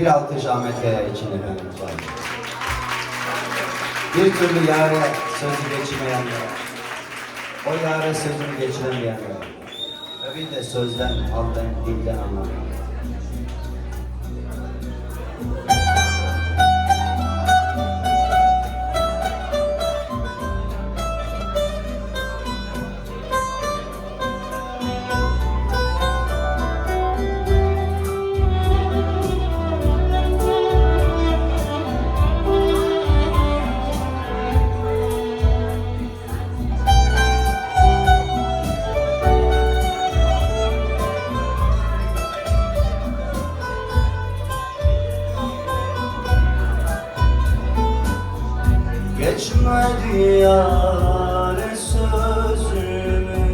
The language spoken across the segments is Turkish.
Bir alkış Ahmet Kaya için efendim. Bir türlü yâre sözü geçiremeyenler, o yâre sözünü geçiremeyenler ve bir de sözden, halden, dilden anlamayanlar. Geçmedi yâre sözümü,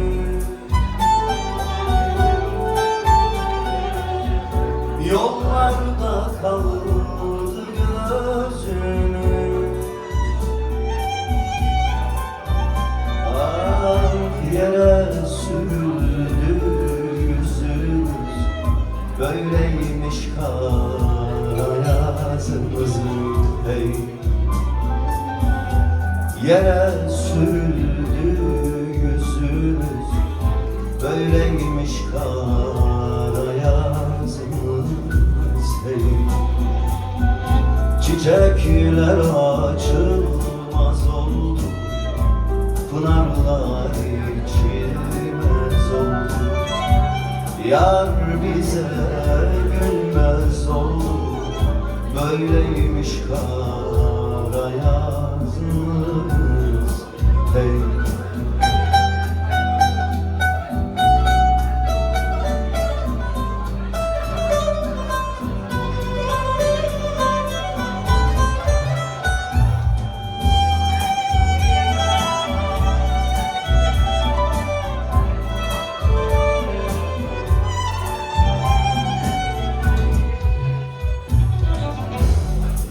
yollarda kaldı gözümü. Ah, yere sürüldü yüzümüz, böyleymiş kara yazımızın hey. Yere sürüldü yüzümüz, böyleymiş kara yazımız hey. Çiçekler açılmaz oldu, pınarlar içilmez oldu. Yar bize gülmez oldu, böyleymiş kara yazımız hey.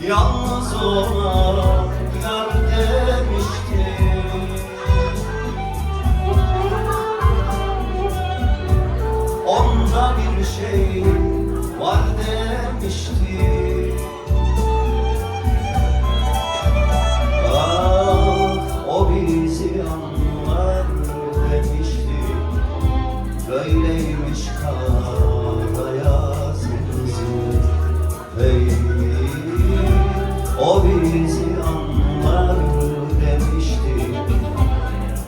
Yalnız ona yar demişti, onda bir şey var demişti. Ah, o bizi anlar demişti, böyleymiş kara yazımızın hey. O bizi anlar demişti,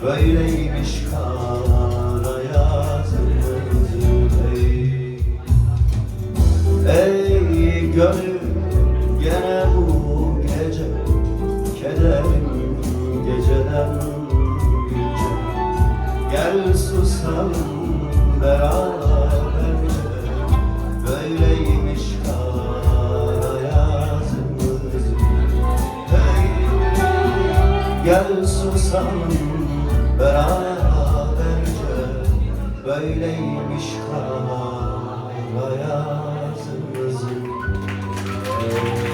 böyleymiş kara yazımız hey. Ey gönül, gene bu gece kederim geceden güce. Gel susalım beraberce, böyleymiş kara yazımız hey. Gel susalım beraberce, böyleymiş kara yazımız hey.